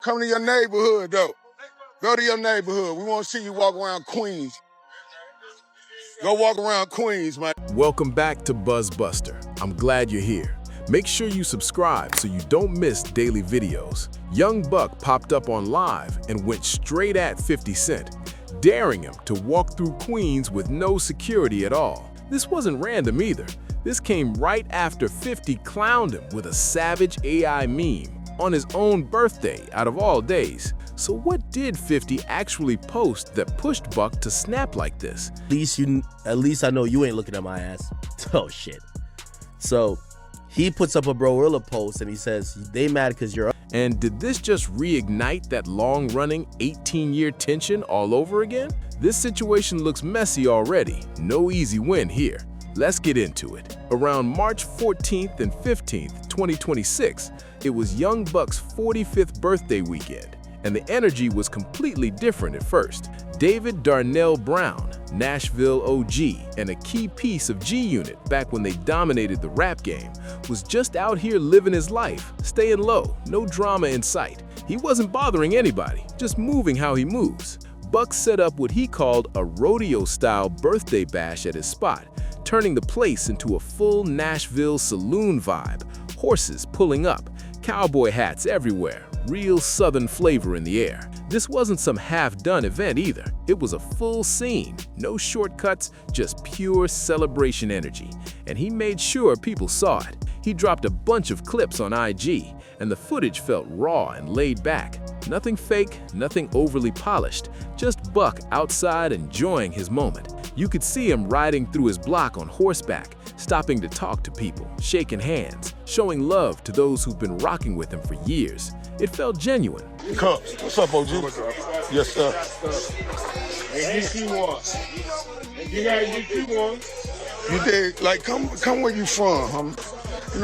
Come to your neighborhood, though. Go to your neighborhood. We want to see you walk around Queens. Go walk around Queens, man. Welcome back to BuzzBuster. I'm glad you're here. Make sure you subscribe so you don't miss daily videos. Young Buck popped up on Live and went straight at 50 Cent, daring him to walk through Queens with no security at all. This wasn't random either. This came right after 50 clowned him with a savage AI meme on his own birthday out of all days. So what did 50 actually post that pushed Buck to snap like this? At least I know you ain't looking at my ass. Oh shit. So he puts up a Broilla post and he says they mad because you're up. And did this just reignite that long-running 18-year tension all over again? This situation looks messy already. No easy win here. Let's get into it. Around March 14th and 15th, 2026, it was Young Buck's 45th birthday weekend, and the energy was completely different at first. David Darnell Brown, Nashville OG, and a key piece of GUnit back when they dominated the rap game, was just out here living his life, staying low, no drama in sight. He wasn't bothering anybody, just moving how he moves. Buck set up what he called a rodeo-style birthday bash at his spot, turning the place into a full Nashville saloon vibe. Horses pulling up, cowboy hats everywhere, real southern flavor in the air. This wasn't some half-done event either. It was a full scene, no shortcuts, just pure celebration energy. And he made sure people saw it. He dropped a bunch of clips on IG, and the footage felt raw and laid back. Nothing fake, nothing overly polished, just Buck outside enjoying his moment. You could see him riding through his block on horseback, stopping to talk to people, shaking hands, showing love to those who've been rocking with him for years. It felt genuine. Cups. What's up, OG? Yes, sir. You did, like, come where you from, homie.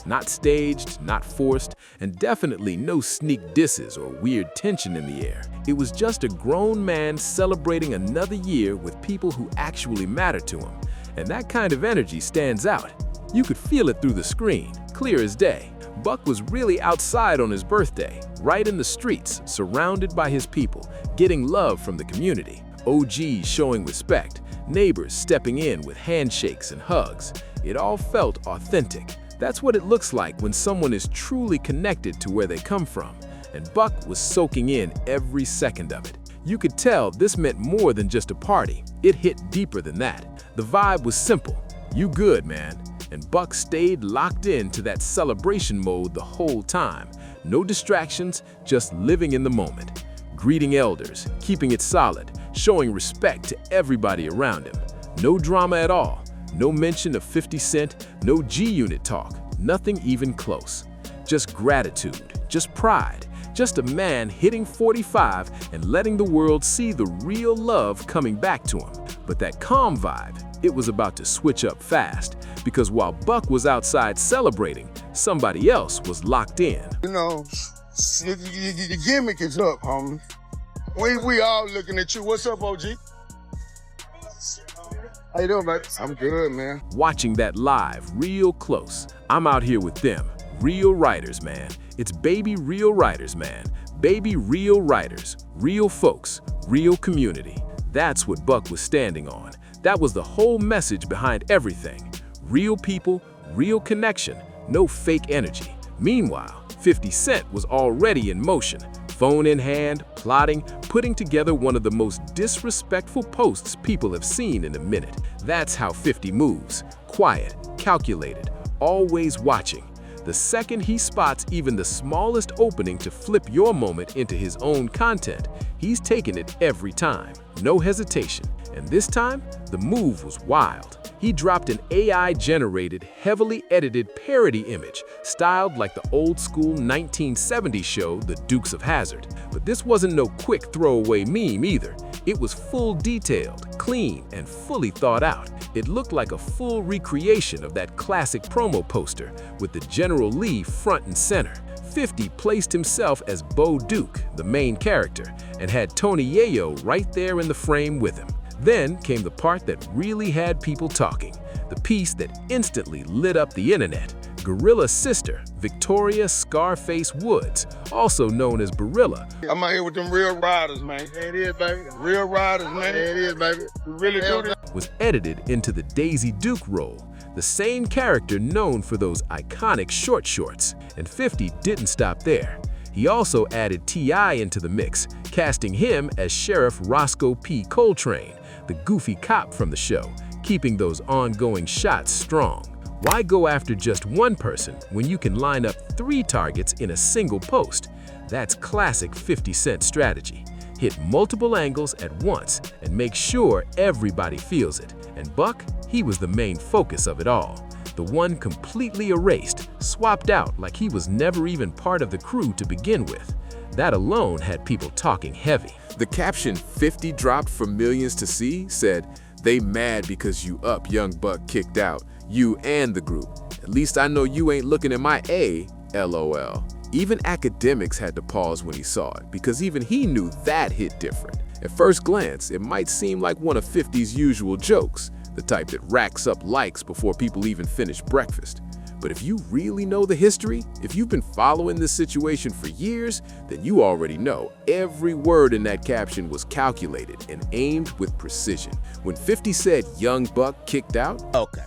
Not staged, not forced, and definitely no sneak disses or weird tension in the air. It was just a grown man celebrating another year with people who actually matter to him. And that kind of energy stands out. You could feel it through the screen, clear as day. Buck was really outside on his birthday, right in the streets, surrounded by his people, getting love from the community. OGs showing respect, neighbors stepping in with handshakes and hugs. It all felt authentic. That's what it looks like when someone is truly connected to where they come from. And Buck was soaking in every second of it. You could tell this meant more than just a party. It hit deeper than that. The vibe was simple. You good, man. And Buck stayed locked into that celebration mode the whole time. No distractions, just living in the moment. Greeting elders, keeping it solid, showing respect to everybody around him. No drama at all. No mention of 50 Cent, no GUnit talk, nothing even close. Just gratitude, just pride, just a man hitting 45 and letting the world see the real love coming back to him. But that calm vibe, it was about to switch up fast, because while Buck was outside celebrating, somebody else was locked in. You know, the gimmick is up, homie. We all looking at you. What's up, OG? How you doing, baby? I'm good, man. Watching that live real close. I'm out here with them. Real writers, man. It's baby real writers, man. Baby real writers. Real folks. Real community. That's what Buck was standing on. That was the whole message behind everything. Real people, real connection, no fake energy. Meanwhile, 50 Cent was already in motion. Phone in hand, plotting, putting together one of the most disrespectful posts people have seen in a minute. That's how 50 moves. Quiet, calculated, always watching. The second he spots even the smallest opening to flip your moment into his own content, he's taking it every time. No hesitation. And this time, the move was wild. He dropped an AI-generated, heavily edited parody image, styled like the old-school 1970s show, The Dukes of Hazzard. But this wasn't no quick throwaway meme either. It was full detailed, clean, and fully thought out. It looked like a full recreation of that classic promo poster, with the General Lee front and center. 50 placed himself as Bo Duke, the main character, and had Tony Yayo right there in the frame with him. Then came the part that really had people talking, the piece that instantly lit up the internet. Gorilla's sister, Victoria Scarface Woods, also known as Barilla. I'm out here with them real riders, man. There it is, baby. Real riders, man. There it is, baby. We really do this. Was edited into the Daisy Duke role, the same character known for those iconic short shorts. And 50 didn't stop there. He also added T.I. into the mix, casting him as Sheriff Roscoe P. Coltrane, the goofy cop from the show, keeping those ongoing shots strong. Why go after just one person when you can line up 3 targets in a single post? That's classic 50 Cent strategy. Hit multiple angles at once and make sure everybody feels it. And Buck, he was the main focus of it all. The one completely erased, swapped out like he was never even part of the crew to begin with. That alone had people talking heavy. The caption 50 dropped for millions to see said, "They mad because you up, young Buck kicked out, you and the group. At least I know you ain't looking at my A, LOL." Even academics had to pause when he saw it, because even he knew that hit different. At first glance, it might seem like one of 50's usual jokes, the type that racks up likes before people even finish breakfast. But if you really know the history, if you've been following this situation for years, then you already know every word in that caption was calculated and aimed with precision. When 50 said young Buck kicked out, Okay.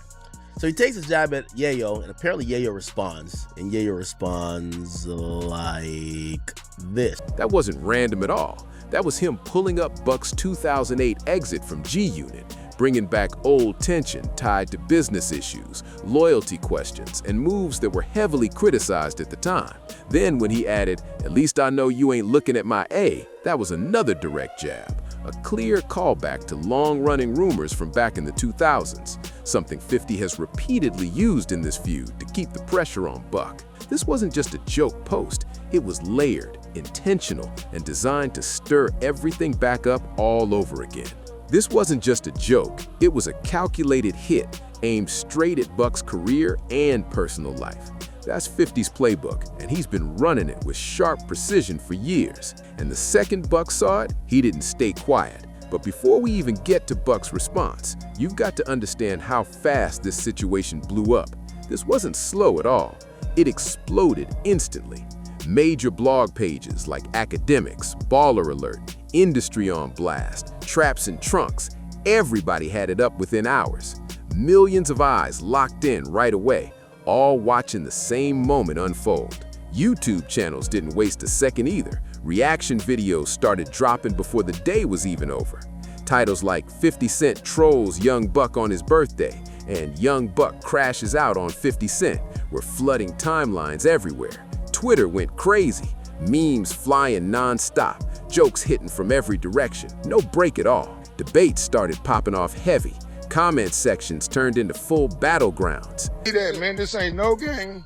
So he takes a jab at Yayo, and apparently Yayo responds. And Yayo responds like this. that wasn't random at all. That was him pulling up Buck's 2008 exit from GUnit, bringing back old tension tied to business issues, loyalty questions, and moves that were heavily criticized at the time. Then when he added, "At least I know you ain't looking at my A," that was another direct jab, a clear callback to long-running rumors from back in the 2000s, something 50 has repeatedly used in this feud to keep the pressure on Buck. This wasn't just a joke post, it was layered, intentional, and designed to stir everything back up all over again. This wasn't just a joke, it was a calculated hit aimed straight at Buck's career and personal life. That's 50's playbook, and he's been running it with sharp precision for years. And the second Buck saw it, he didn't stay quiet. But before we even get to Buck's response, you've got to understand how fast this situation blew up. This wasn't slow at all. It exploded instantly. Major blog pages like Academics, Baller Alert, Industry on Blast, Traps and Trunks, everybody had it up within hours. Millions of eyes locked in right away, all watching the same moment unfold. YouTube channels didn't waste a second either. Reaction videos started dropping before the day was even over. Titles like 50 Cent trolls Young Buck on his birthday and Young Buck crashes out on 50 Cent were flooding timelines everywhere. Twitter went crazy, memes flying non-stop, jokes hitting from every direction, no break at all. Debates started popping off heavy. Comment sections turned into full battlegrounds. See that, man, this ain't no game.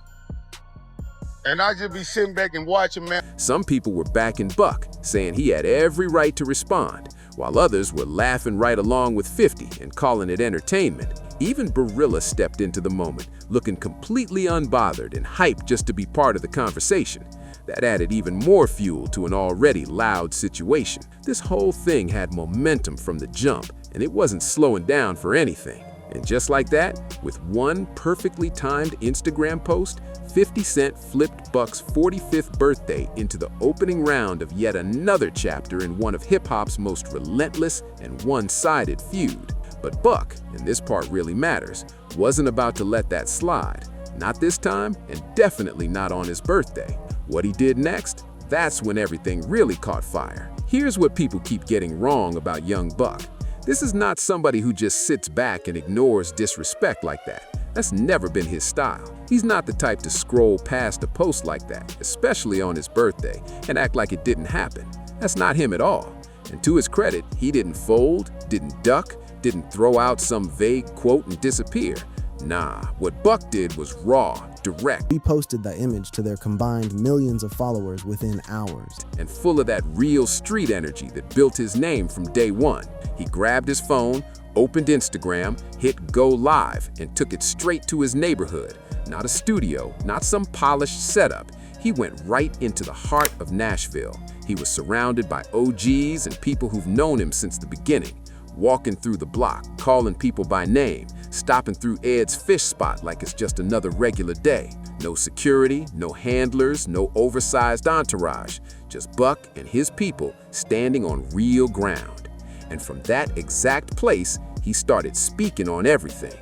And I just be sitting back and watching, man. Some people were backing Buck, saying he had every right to respond, while others were laughing right along with 50 and calling it entertainment. Even Barilla stepped into the moment, looking completely unbothered and hyped just to be part of the conversation. That added even more fuel to an already loud situation. This whole thing had momentum from the jump, and it wasn't slowing down for anything. And just like that, with one perfectly timed Instagram post, 50 Cent flipped Buck's 45th birthday into the opening round of yet another chapter in one of hip-hop's most relentless and one-sided feud. But Buck, and this part really matters, wasn't about to let that slide. Not this time, and definitely not on his birthday. What he did next, that's when everything really caught fire. Here's what people keep getting wrong about Young Buck. This is not somebody who just sits back and ignores disrespect like that. That's never been his style. He's not the type to scroll past a post like that, especially on his birthday, and act like it didn't happen. That's not him at all. And to his credit, he didn't fold, didn't duck, didn't throw out some vague quote and disappear. Nah, what Buck did was raw, direct. He posted the image to their combined millions of followers within hours. And full of that real street energy that built his name from day one. He grabbed his phone, opened Instagram, hit go live, and took it straight to his neighborhood. Not a studio, not some polished setup. He went right into the heart of Nashville. He was surrounded by OGs and people who've known him since the beginning. Walking through the block, calling people by name, stopping through Ed's fish spot like it's just another regular day. No security, no handlers, no oversized entourage. Just Buck and his people standing on real ground. And from that exact place, he started speaking on everything.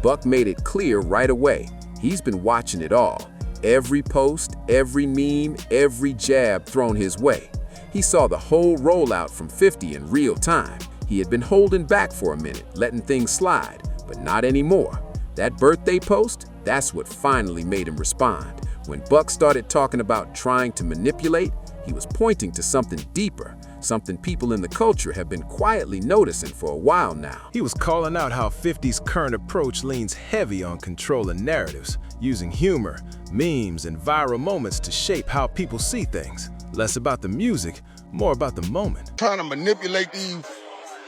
Buck made it clear right away. He's been watching it all. Every post, every meme, every jab thrown his way. He saw the whole rollout from 50 in real time. He had been holding back for a minute, letting things slide, but not anymore. That birthday post, that's what finally made him respond. When Buck started talking about trying to manipulate, he was pointing to something deeper, something people in the culture have been quietly noticing for a while now. He was calling out how 50's current approach leans heavy on controlling narratives, using humor, memes, and viral moments to shape how people see things. Less about the music, more about the moment. Trying to manipulate these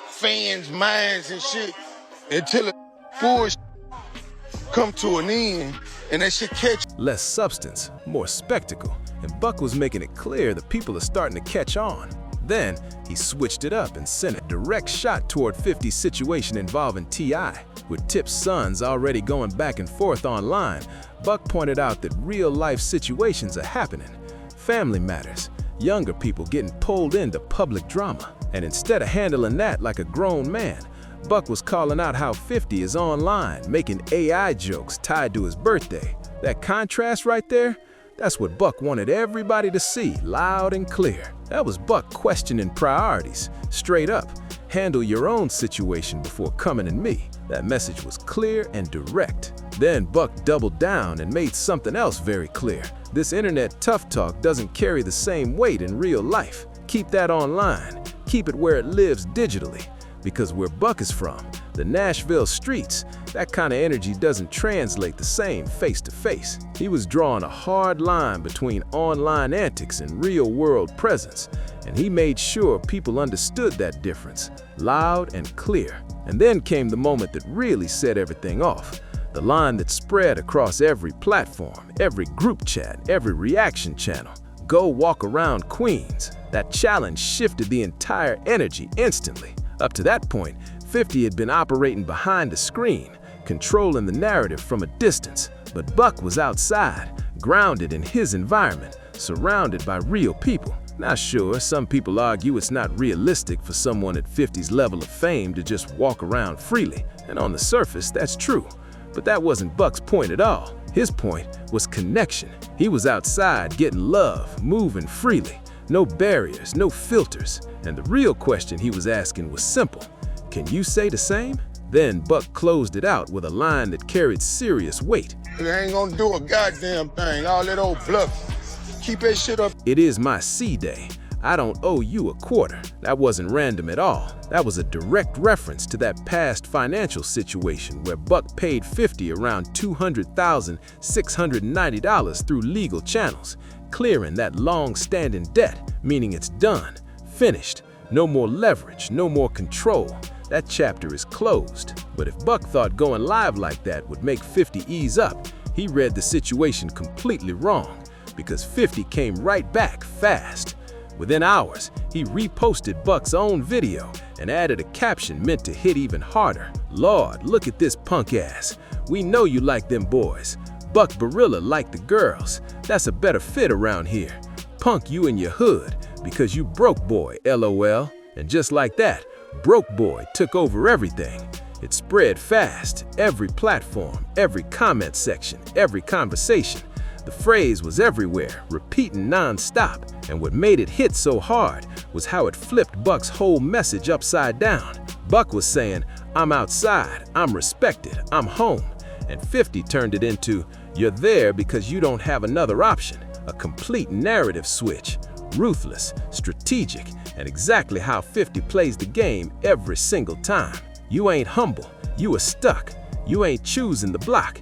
fans' minds and shit until the bullshit come to an end and that shit catch. Less substance, more spectacle, and Buck was making it clear that people are starting to catch on. Then, he switched it up and sent a direct shot toward 50's situation involving T.I. With Tip's sons already going back and forth online, Buck pointed out that real-life situations are happening. Family matters, younger people getting pulled into public drama. And instead of handling that like a grown man, Buck was calling out how 50 is online, making AI jokes tied to his birthday. That contrast right there? That's what Buck wanted everybody to see, loud and clear. That was Buck questioning priorities, straight up. Handle your own situation before coming at me. That message was clear and direct. Then Buck doubled down and made something else very clear. This internet tough talk doesn't carry the same weight in real life. Keep that online. Keep it where it lives digitally. Because where Buck is from, the Nashville streets, that kind of energy doesn't translate the same face to face. He was drawing a hard line between online antics and real-world presence, and he made sure people understood that difference, loud and clear. And then came the moment that really set everything off. The line that spread across every platform, every group chat, every reaction channel. Go walk around Queens. That challenge shifted the entire energy instantly. Up to that point, 50 had been operating behind a screen, controlling the narrative from a distance. But Buck was outside, grounded in his environment, surrounded by real people. Now sure, some people argue it's not realistic for someone at 50's level of fame to just walk around freely. And on the surface, that's true. But that wasn't Buck's point at all. His point was connection. He was outside getting love, moving freely. No barriers, no filters. And the real question he was asking was simple. Can you say the same? Then Buck closed it out with a line that carried serious weight. They ain't gonna do a goddamn thing, all that old bluff. Keep that shit up. It is my C-Day. I don't owe you a quarter. That wasn't random at all. That was a direct reference to that past financial situation where Buck paid 50 around $200,690 through legal channels, clearing that long-standing debt, meaning it's done, finished. No more leverage, no more control. That chapter is closed. But if Buck thought going live like that would make 50 ease up, he read the situation completely wrong, because 50 came right back fast. Within hours, he reposted Buck's own video and added a caption meant to hit even harder. Lord, look at this punk ass. We know you like them boys. Buck Barilla like the girls. That's a better fit around here. Punk you in your hood because you broke boy, LOL. And just like that, broke boy took over everything. It spread fast, every platform, every comment section, every conversation. The phrase was everywhere, repeating non-stop, and what made it hit so hard was how it flipped Buck's whole message upside down. Buck was saying, I'm outside, I'm respected, I'm home, and 50 turned it into, you're there because you don't have another option. A complete narrative switch, ruthless, strategic, and exactly how 50 plays the game every single time. You ain't humble, you are stuck, you ain't choosing the block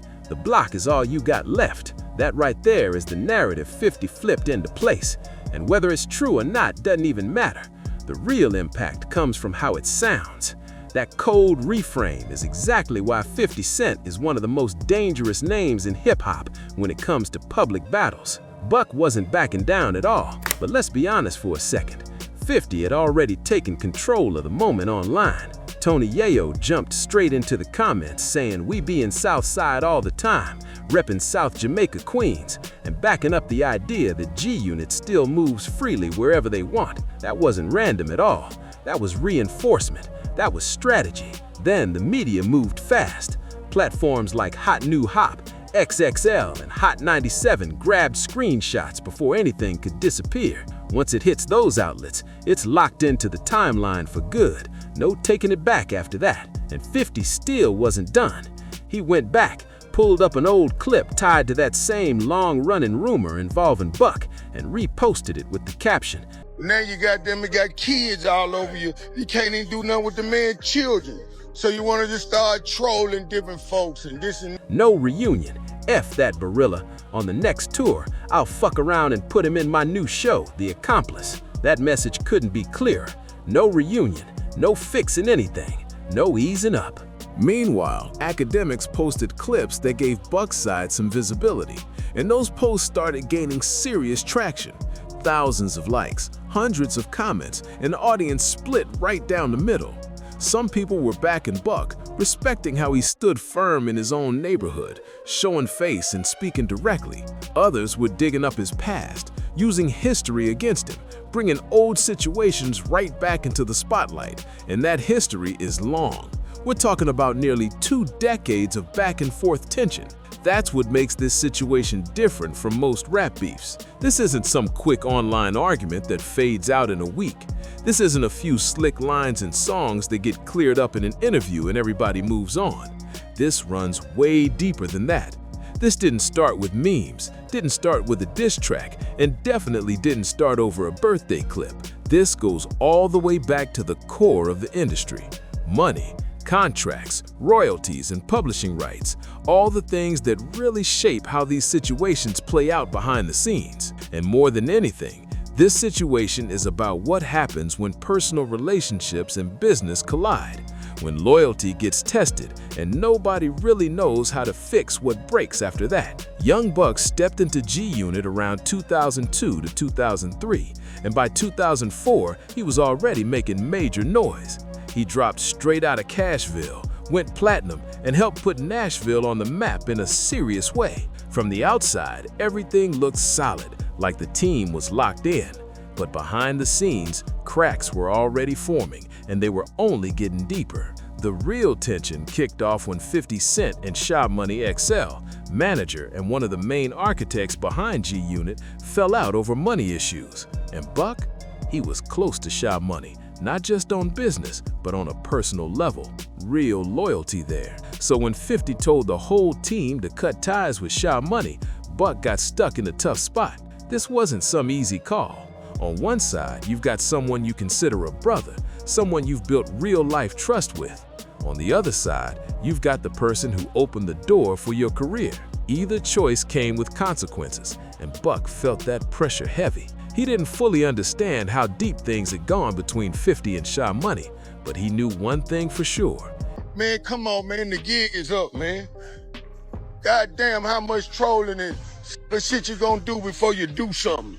is all you got left. That right there is the narrative 50 flipped into place, and whether it's true or not doesn't even matter. The real impact comes from how it sounds. That cold reframe is exactly why 50 Cent is one of the most dangerous names in hip-hop when it comes to public battles. Buck wasn't backing down at all, but let's be honest for a second. 50 had already taken control of the moment online. Tony Yayo jumped straight into the comments saying we be in Southside all the time, repping South Jamaica, Queens, and backing up the idea that GUnit still moves freely wherever they want. That wasn't random at all. That was reinforcement. That was strategy. Then the media moved fast. Platforms like Hot New Hop, XXL, and Hot 97 grabbed screenshots before anything could disappear. Once it hits those outlets, it's locked into the timeline for good. No taking it back after that. And 50 still wasn't done. He went back, pulled up an old clip tied to that same long-running rumor involving Buck, and reposted it with the caption, Now you got kids all over you. You can't even do nothing with the man's children. So you want to just start trolling different folks and this and "No reunion. F that Barilla. On the next tour, I'll fuck around and put him in my new show, The Accomplice." That message couldn't be clearer. No reunion. No fixing anything. No easing up. Meanwhile, academics posted clips that gave Buck's side some visibility, and those posts started gaining serious traction. Thousands of likes, hundreds of comments, and the audience split right down the middle. Some people were backing Buck, respecting how he stood firm in his own neighborhood, showing face and speaking directly. Others were digging up his past, using history against him, bringing old situations right back into the spotlight, and that history is long. We're talking about nearly 2 decades of back-and-forth tension. That's what makes this situation different from most rap beefs. This isn't some quick online argument that fades out in a week. This isn't a few slick lines in songs that get cleared up in an interview and everybody moves on. This runs way deeper than that. This didn't start with memes, didn't start with a diss track, and definitely didn't start over a birthday clip. This goes all the way back to the core of the industry. Money, contracts, royalties, and publishing rights, all the things that really shape how these situations play out behind the scenes. And more than anything, this situation is about what happens when personal relationships and business collide, when loyalty gets tested and nobody really knows how to fix what breaks after that. Young Buck stepped into GUnit around 2002 to 2003, and by 2004, he was already making major noise. He dropped straight out of Cashville, went platinum, and helped put Nashville on the map in a serious way. From the outside, everything looked solid, like the team was locked in. But behind the scenes, cracks were already forming, and they were only getting deeper. The real tension kicked off when 50 Cent and Sha Money XL, manager and one of the main architects behind GUnit, fell out over money issues. And Buck? He was close to Sha Money. Not just on business, but on a personal level. Real loyalty there. So when 50 told the whole team to cut ties with Sha Money, Buck got stuck in a tough spot. This wasn't some easy call. On one side, you've got someone you consider a brother, someone you've built real-life trust with. On the other side, you've got the person who opened the door for your career. Either choice came with consequences, and Buck felt that pressure heavy. He didn't fully understand how deep things had gone between 50 and Sha Money, but he knew one thing for sure. Man, come on, man, the gig is up, man. God damn, how much trolling and shit you gonna do before you do something?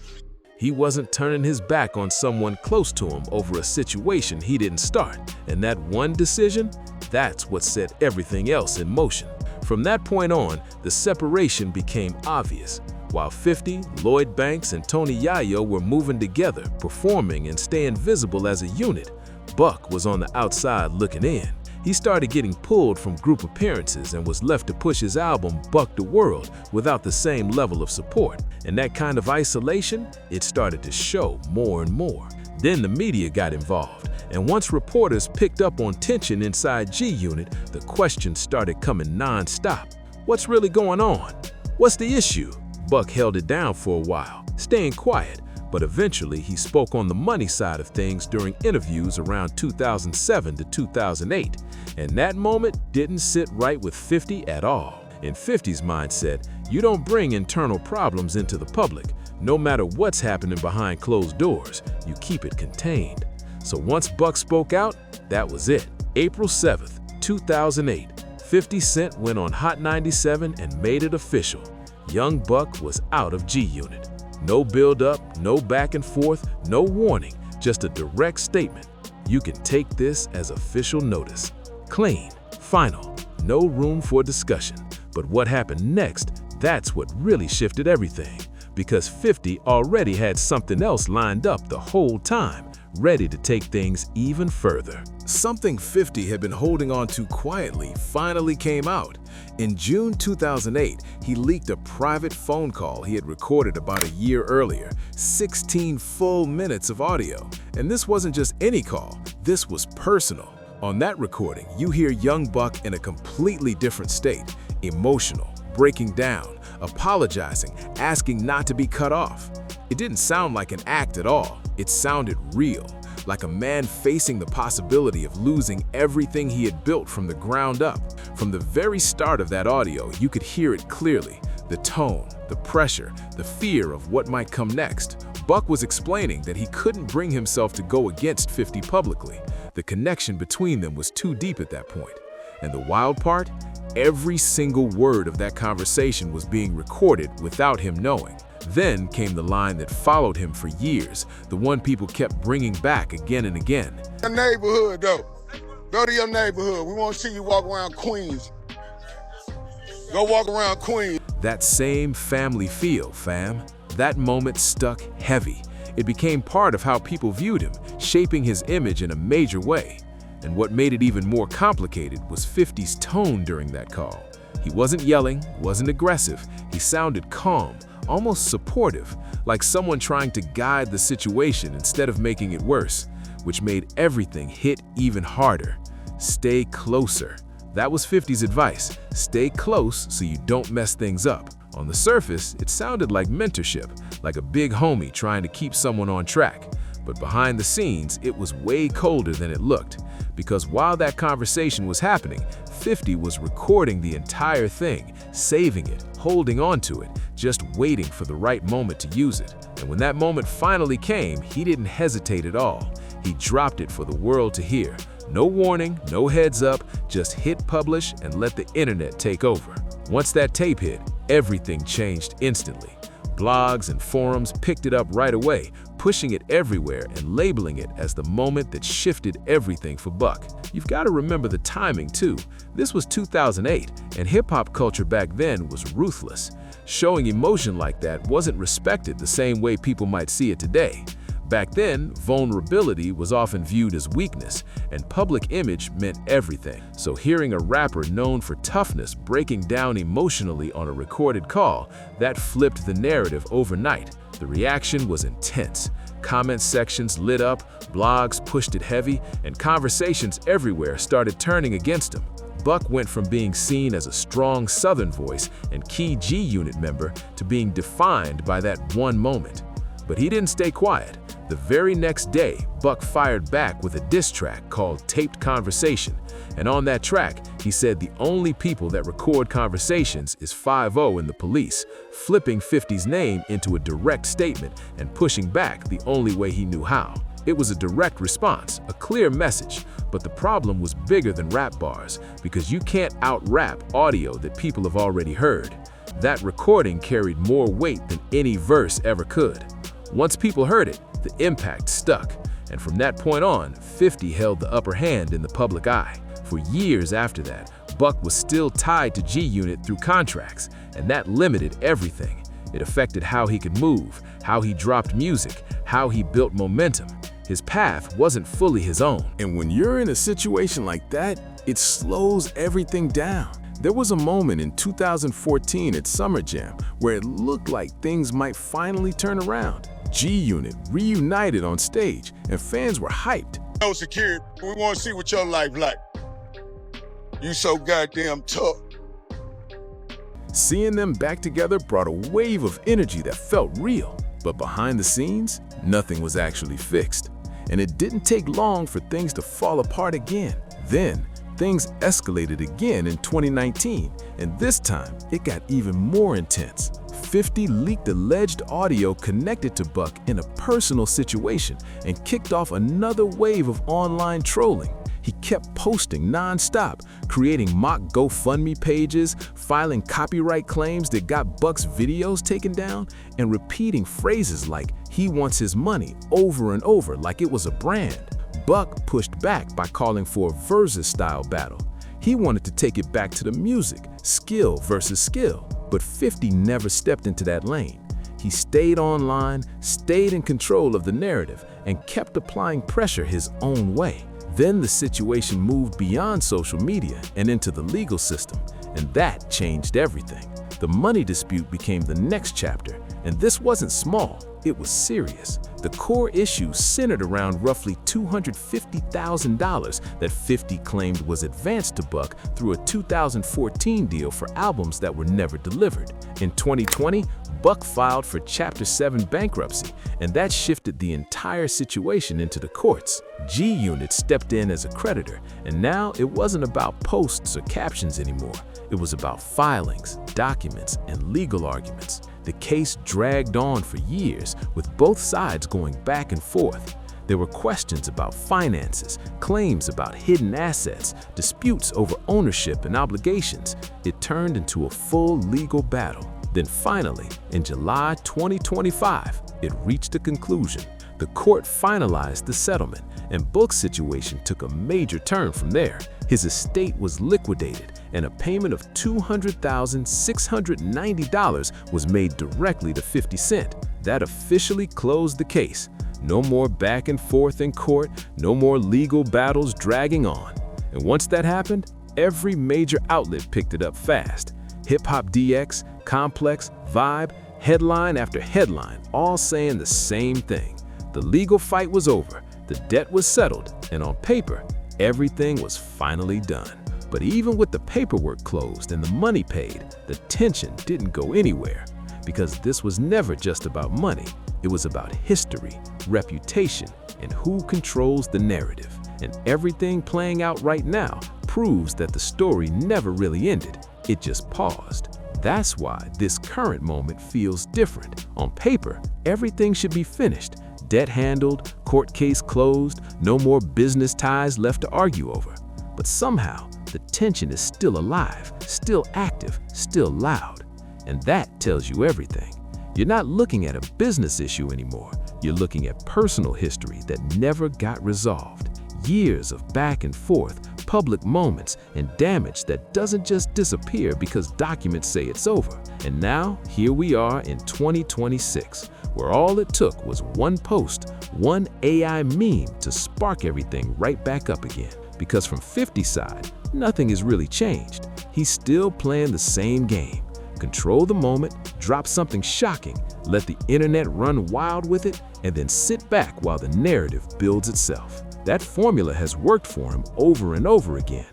He wasn't turning his back on someone close to him over a situation he didn't start, and that one decision, that's what set everything else in motion. From that point on, the separation became obvious. While 50, Lloyd Banks, and Tony Yayo were moving together, performing and staying visible as a unit, Buck was on the outside looking in. He started getting pulled from group appearances and was left to push his album Buck the World without the same level of support. And that kind of isolation, it started to show more and more. Then the media got involved, and once reporters picked up on tension inside GUnit, the questions started coming non-stop. What's really going on? What's the issue? Buck held it down for a while, staying quiet, but eventually he spoke on the money side of things during interviews around 2007 to 2008, and that moment didn't sit right with 50 at all. In 50's mindset, you don't bring internal problems into the public. No matter what's happening behind closed doors, you keep it contained. So once Buck spoke out, that was it. April 7th, 2008, 50 Cent went on Hot 97 and made it official. Young Buck was out of GUnit. No build-up, no back and forth, no warning, just a direct statement. You can take this as official notice. Clean, final, no room for discussion. But what happened next, that's what really shifted everything. Because 50 already had something else lined up the whole time, ready to take things even further. Something 50 had been holding on to quietly finally came out. In June 2008, he leaked a private phone call he had recorded about a year earlier, 16 full minutes of audio. And this wasn't just any call, this was personal. On that recording, you hear young Buck in a completely different state, emotional, breaking down, apologizing, asking not to be cut off. It didn't sound like an act at all. It sounded real, like a man facing the possibility of losing everything he had built from the ground up. From the very start of that audio, you could hear it clearly. The tone, the pressure, the fear of what might come next. Buck was explaining that he couldn't bring himself to go against 50 publicly. The connection between them was too deep at that point. And the wild part? Every single word of that conversation was being recorded without him knowing. Then came the line that followed him for years, the one people kept bringing back again and again. Your neighborhood, though. Go to your neighborhood. We want to see you walk around Queens. Go walk around Queens. That same family feel, fam. That moment stuck heavy. It became part of how people viewed him, shaping his image in a major way. And what made it even more complicated was 50's tone during that call. He wasn't yelling, wasn't aggressive. He sounded calm, almost supportive, like someone trying to guide the situation instead of making it worse, which made everything hit even harder. Stay closer. That was 50's advice. Stay close so you don't mess things up. On the surface, it sounded like mentorship, like a big homie trying to keep someone on track. But behind the scenes, it was way colder than it looked. Because while that conversation was happening, 50 was recording the entire thing, saving it, holding on to it, just waiting for the right moment to use it. And when that moment finally came, he didn't hesitate at all. He dropped it for the world to hear. No warning, no heads up, just hit publish and let the internet take over. Once that tape hit, everything changed instantly. Blogs and forums picked it up right away, pushing it everywhere and labeling it as the moment that shifted everything for Buck. You've got to remember the timing too. This was 2008, and hip-hop culture back then was ruthless. Showing emotion like that wasn't respected the same way people might see it today. Back then, vulnerability was often viewed as weakness, and public image meant everything. So hearing a rapper known for toughness breaking down emotionally on a recorded call, that flipped the narrative overnight. The reaction was intense. Comment sections lit up, blogs pushed it heavy, and conversations everywhere started turning against him. Buck went from being seen as a strong Southern voice and key GUnit member to being defined by that one moment. But he didn't stay quiet. The very next day, Buck fired back with a diss track called Taped Conversation. And on that track, he said the only people that record conversations is 5-0 and the police, flipping 50's name into a direct statement and pushing back the only way he knew how. It was a direct response, a clear message, but the problem was bigger than rap bars, because you can't out-rap audio that people have already heard. That recording carried more weight than any verse ever could. Once people heard it, the impact stuck, and from that point on, 50 held the upper hand in the public eye. For years after that, Buck was still tied to GUnit through contracts, and that limited everything. It affected how he could move, how he dropped music, how he built momentum. His path wasn't fully his own. And when you're in a situation like that, it slows everything down. There was a moment in 2014 at Summer Jam where it looked like things might finally turn around. GUnit reunited on stage, and fans were hyped. No security. We want to see what your life like. You so goddamn tough. Seeing them back together brought a wave of energy that felt real. But behind the scenes, nothing was actually fixed. And it didn't take long for things to fall apart again. Then, things escalated again in 2019, and this time, it got even more intense. 50 leaked alleged audio connected to Buck in a personal situation and kicked off another wave of online trolling. He kept posting non-stop, creating mock GoFundMe pages, filing copyright claims that got Buck's videos taken down, and repeating phrases like he wants his money over and over like it was a brand. Buck pushed back by calling for a versus-style battle. He wanted to take it back to the music, skill versus skill. But 50 never stepped into that lane. He stayed online, stayed in control of the narrative, and kept applying pressure his own way. Then the situation moved beyond social media and into the legal system, and that changed everything. The money dispute became the next chapter, and this wasn't small, it was serious. The core issue centered around roughly $250,000 that 50 claimed was advanced to Buck through a 2014 deal for albums that were never delivered. In 2020, Buck filed for Chapter 7 bankruptcy, and that shifted the entire situation into the courts. GUnit stepped in as a creditor, and now it wasn't about posts or captions anymore. It was about filings, documents, and legal arguments. The case dragged on for years, with both sides going back and forth. There were questions about finances, claims about hidden assets, disputes over ownership and obligations. It turned into a full legal battle. Then finally, in July 2025, it reached a conclusion. The court finalized the settlement, and Buck's situation took a major turn from there. His estate was liquidated, and a payment of $200,690 was made directly to 50 Cent. That officially closed the case. No more back and forth in court, no more legal battles dragging on. And once that happened, every major outlet picked it up fast. Hip Hop DX, Complex, Vibe, headline after headline, all saying the same thing. The legal fight was over, the debt was settled, and on paper, everything was finally done. But even with the paperwork closed and the money paid, the tension didn't go anywhere. Because this was never just about money. It was about history, reputation, and who controls the narrative. And everything playing out right now proves that the story never really ended. It just paused. That's why this current moment feels different. On paper, everything should be finished. Debt handled, court case closed, no more business ties left to argue over. But somehow, the tension is still alive, still active, still loud. And that tells you everything. You're not looking at a business issue anymore. You're looking at personal history that never got resolved. Years of back and forth, public moments, and damage that doesn't just disappear because documents say it's over. And now, here we are in 2026, where all it took was one post, one AI meme to spark everything right back up again. Because from 50's side, nothing has really changed. He's still playing the same game. Control the moment, drop something shocking, let the internet run wild with it, and then sit back while the narrative builds itself. That formula has worked for him over and over again.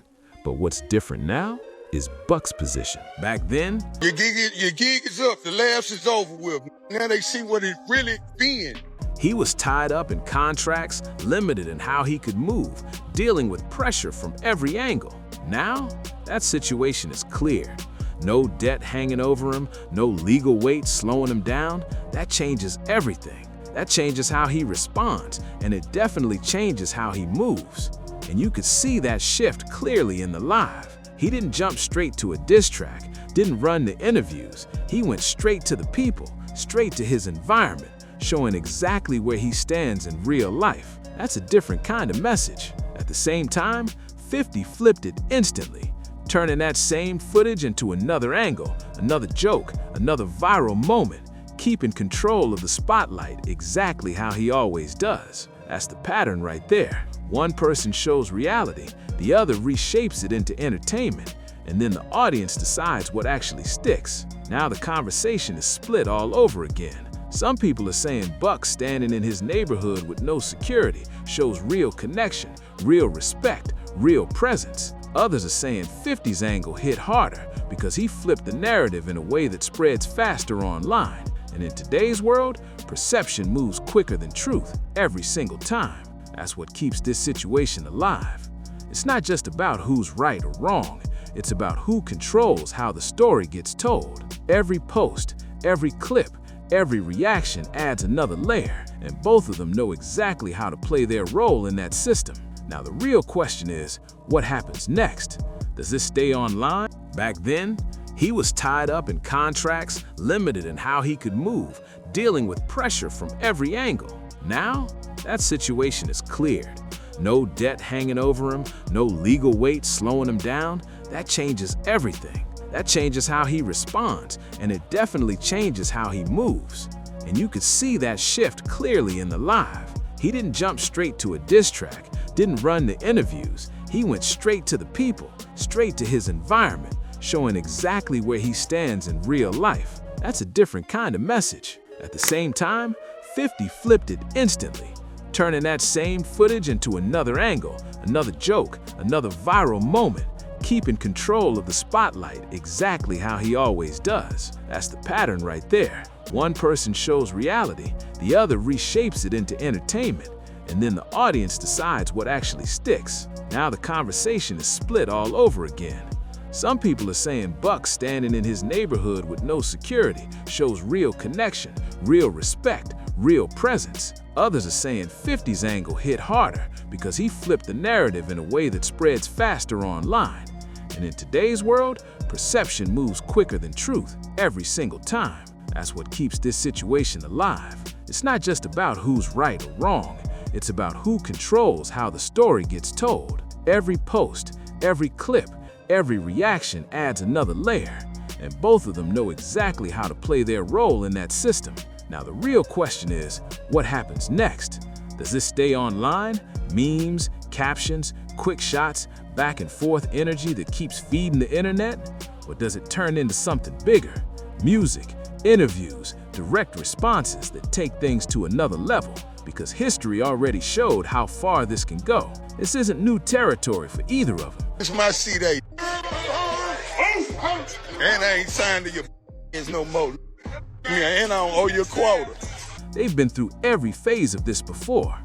But what's different now is Buck's position. Back then, Your gig is up, the laughs is over with. Now they see what it really been. he was tied up in contracts, limited in how he could move, dealing with pressure from every angle. Now, that situation is clear. No debt hanging over him, no legal weight slowing him down. That changes everything. That changes how he responds, and it definitely changes how he moves. And you could see that shift clearly in the live. He didn't jump straight to a diss track, didn't run to interviews. He went straight to the people, straight to his environment, showing exactly where he stands in real life. That's a different kind of message. At the same time, 50 flipped it instantly, turning that same footage into another angle, another joke, another viral moment, keeping control of the spotlight exactly how he always does. That's the pattern right there. One person shows reality, the other reshapes it into entertainment, and then the audience decides what actually sticks. Now the conversation is split all over again. Some people are saying Buck standing in his neighborhood with no security shows real connection, real respect, real presence. Others are saying 50's angle hit harder because he flipped the narrative in a way that spreads faster online. And in today's world, perception moves quicker than truth every single time. That's what keeps this situation alive. It's not just about who's right or wrong. It's about who controls how the story gets told. Every post, every clip, every reaction adds another layer, and both of them know exactly how to play their role in that system. Now the real question is, what happens next? Does this stay online? Back then, he was tied up in contracts, limited in how he could move, dealing with pressure from every angle. Now, that situation is cleared. No debt hanging over him, no legal weight slowing him down. That changes everything. That changes how he responds, and it definitely changes how he moves. And you could see that shift clearly in the live. He didn't jump straight to a diss track, didn't run the interviews. He went straight to the people, straight to his environment, showing exactly where he stands in real life. That's a different kind of message. At the same time, 50 flipped it instantly, turning that same footage into another angle, another joke, another viral moment, keeping control of the spotlight exactly how he always does. That's the pattern right there. One person shows reality, the other reshapes it into entertainment, and then the audience decides what actually sticks. Now the conversation is split all over again. Some people are saying Buck standing in his neighborhood with no security shows real connection, real respect, real presence. Others are saying 50's angle hit harder because he flipped the narrative in a way that spreads faster online. And in today's world, perception moves quicker than truth every single time. That's what keeps this situation alive. It's not just about who's right or wrong. It's about who controls how the story gets told. Every post, every clip, every reaction adds another layer, and both of them know exactly how to play their role in that system. Now the real question is, what happens next? Does this stay online? Memes, captions, quick shots, back and forth energy that keeps feeding the internet? Or does it turn into something bigger? Music, interviews, direct responses that take things to another level, because history already showed how far this can go. This isn't new territory for either of them. It's my CD. And I ain't signed to your no more. Yeah, and I don't owe you a quota. They've been through every phase of this before.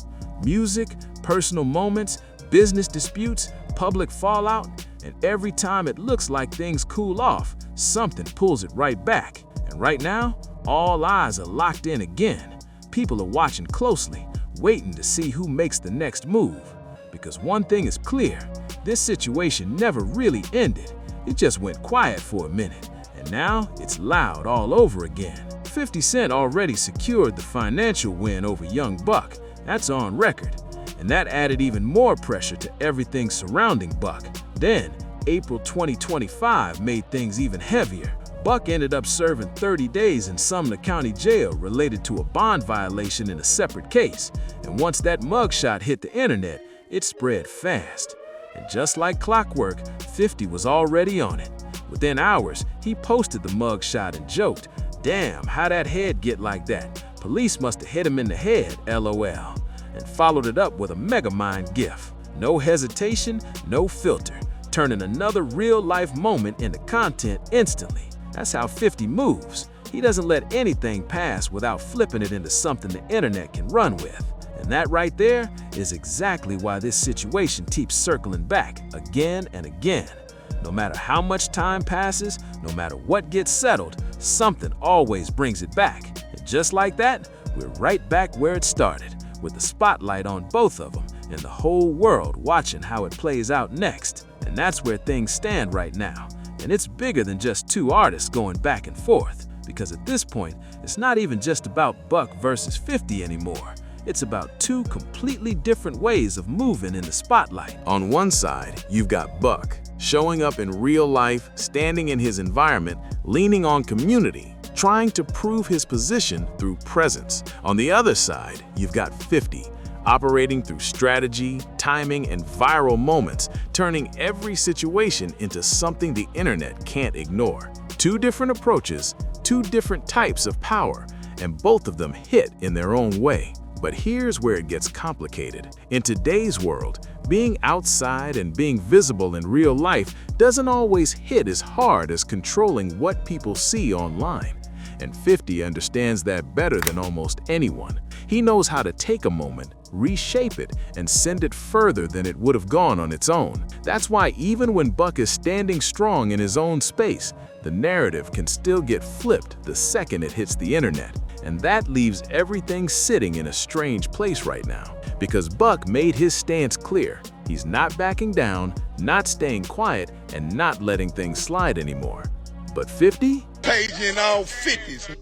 Music, personal moments, business disputes, public fallout, and every time it looks like things cool off, something pulls it right back. And right now, all eyes are locked in again. People are watching closely, waiting to see who makes the next move. Because one thing is clear, this situation never really ended. It just went quiet for a minute, and now it's loud all over again. 50 Cent already secured the financial win over Young Buck. That's on record. And that added even more pressure to everything surrounding Buck. Then, April 2025 made things even heavier. Buck ended up serving 30 days in Sumner County Jail related to a bond violation in a separate case. And once that mugshot hit the internet, it spread fast. And just like clockwork, 50 was already on it. Within hours, he posted the mugshot and joked, "Damn, how'd that head get like that? Police must have hit him in the head, LOL." And followed it up with a Megamind gif. No hesitation, no filter, turning another real-life moment into content instantly. That's how 50 moves. He doesn't let anything pass without flipping it into something the internet can run with. And that right there is exactly why this situation keeps circling back again and again. No matter how much time passes, no matter what gets settled, something always brings it back. And just like that, we're right back where it started, with the spotlight on both of them and the whole world watching how it plays out next. And that's where things stand right now. And it's bigger than just two artists going back and forth, because at this point, it's not even just about Buck versus 50 anymore. It's about two completely different ways of moving in the spotlight. On one side, you've got Buck, showing up in real life, standing in his environment, leaning on community, trying to prove his position through presence. On the other side, you've got 50, operating through strategy, timing, and viral moments, turning every situation into something the internet can't ignore. Two different approaches, two different types of power, and both of them hit in their own way. But here's where it gets complicated. In today's world, being outside and being visible in real life doesn't always hit as hard as controlling what people see online. And 50 understands that better than almost anyone. He knows how to take a moment, reshape it, and send it further than it would have gone on its own. That's why even when Buck is standing strong in his own space, the narrative can still get flipped the second it hits the internet. And that leaves everything sitting in a strange place right now. Because Buck made his stance clear. He's not backing down, not staying quiet, and not letting things slide anymore. But 50? Paging all 50s.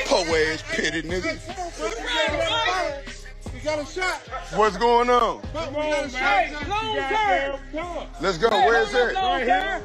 Po ass petty nigga. We got a shot. What's going on? Come on, man. Let's go. Where's that? Right here.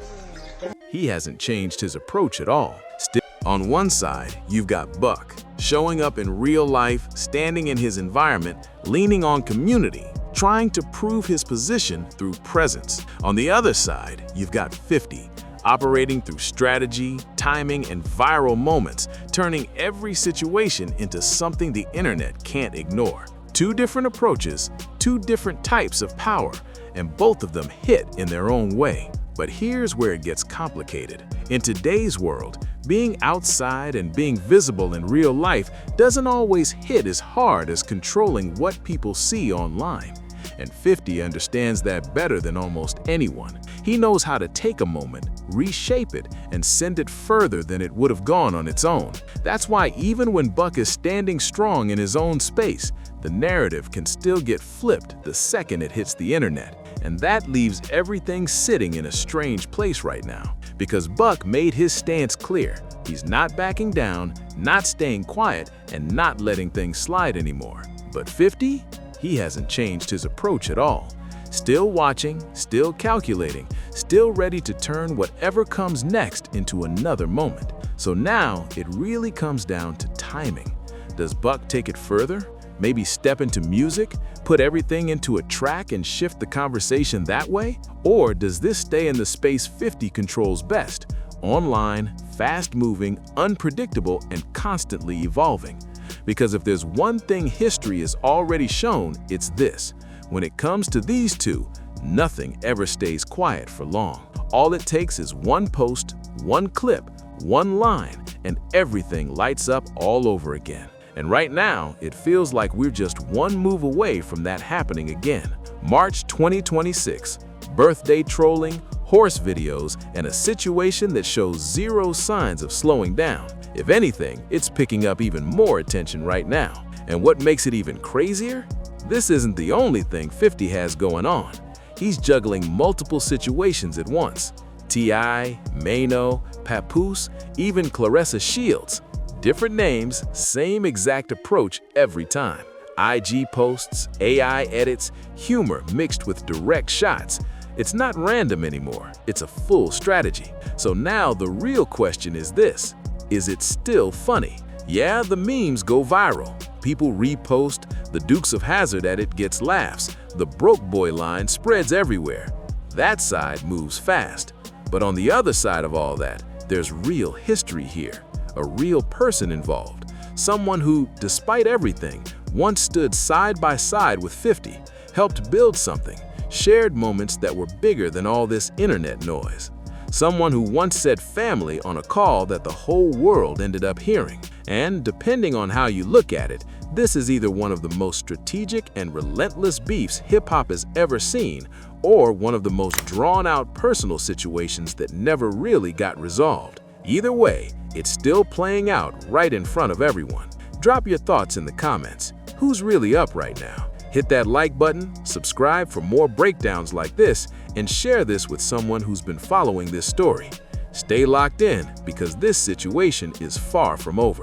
He hasn't changed his approach at all. Still, on one side, you've got Buck, showing up in real life, standing in his environment, leaning on community, trying to prove his position through presence. On the other side, you've got 50, operating through strategy, timing, and viral moments, turning every situation into something the internet can't ignore. Two different approaches, two different types of power, and both of them hit in their own way. But here's where it gets complicated. In today's world, being outside and being visible in real life doesn't always hit as hard as controlling what people see online. And 50 understands that better than almost anyone. He knows how to take a moment, reshape it, and send it further than it would have gone on its own. That's why even when Buck is standing strong in his own space, the narrative can still get flipped the second it hits the internet. And that leaves everything sitting in a strange place right now. Because Buck made his stance clear. He's not backing down, not staying quiet, and not letting things slide anymore. But 50? He hasn't changed his approach at all. Still watching, still calculating, still ready to turn whatever comes next into another moment. So now it really comes down to timing. Does Buck take it further? Maybe step into music, put everything into a track and shift the conversation that way? Or does this stay in the space 50 controls best? Online, fast-moving, unpredictable, and constantly evolving. Because if there's one thing history has already shown, it's this. When it comes to these two, nothing ever stays quiet for long. All it takes is one post, one clip, one line, and everything lights up all over again. And right now, it feels like we're just one move away from that happening again. March 2026, birthday trolling, horse videos, and a situation that shows zero signs of slowing down. If anything, it's picking up even more attention right now. And what makes it even crazier? This isn't the only thing 50 has going on. He's juggling multiple situations at once. T.I., Mano, Papoose, even Clarissa Shields. Different names, same exact approach every time. IG posts, AI edits, humor mixed with direct shots. It's not random anymore, it's a full strategy. So now the real question is this: is it still funny? Yeah, the memes go viral. People repost, the Dukes of Hazzard at it gets laughs, the broke boy line spreads everywhere. That side moves fast. But on the other side of all that, there's real history here. A real person involved. Someone who, despite everything, once stood side by side with 50, helped build something, shared moments that were bigger than all this internet noise. Someone who once said family on a call that the whole world ended up hearing. And depending on how you look at it, this is either one of the most strategic and relentless beefs hip-hop has ever seen, or one of the most drawn-out personal situations that never really got resolved. Either way, it's still playing out right in front of everyone. Drop your thoughts in the comments. Who's really up right now? Hit that like button, subscribe for more breakdowns like this, and share this with someone who's been following this story. Stay locked in because this situation is far from over.